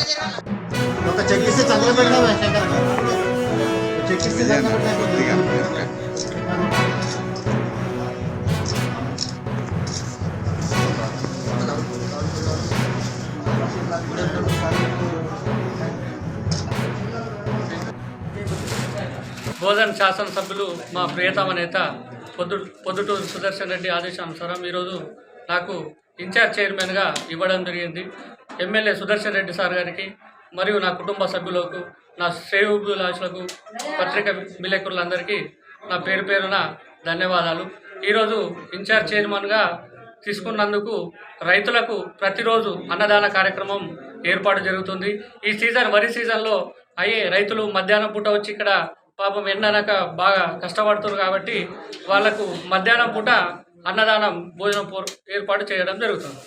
ఒక చెక్ ఇస్తే చంద్ర పెడదాం శంకర్ చెక్ ఇస్తే బోధన్ శాసనసభ్యులు మా ప్రియతమ నేత పొద్దుటూరు సుదర్శన్ రెడ్డి ఆదేశానుసారం ఈరోజు నాకు ఇన్ఛార్జ్ చైర్మన్గా ఇవ్వడం జరిగింది. ఎమ్మెల్యే సుదర్శన్ రెడ్డి సార్ గారికి మరియు నా కుటుంబ సభ్యులకు, నా శ్రేయోభిలాషులకు, పత్రిక విలేకరులందరికీ నా పేరు పేరున ధన్యవాదాలు. ఈరోజు ఇన్ఛార్జ్ చైర్మన్గా తీసుకున్నందుకు రైతులకు ప్రతిరోజు అన్నదాన కార్యక్రమం ఏర్పాటు జరుగుతుంది. ఈ సీజన్ వరి సీజన్లో అయ్యే రైతులు మధ్యాహ్నం పూట వచ్చి ఇక్కడ పాపం ఎండనక బాగా కష్టపడుతున్నారు కాబట్టి వాళ్లకు మధ్యాహ్నం పూట అన్నదానం భోజనం ఏర్పాటు చేయడం జరుగుతుంది.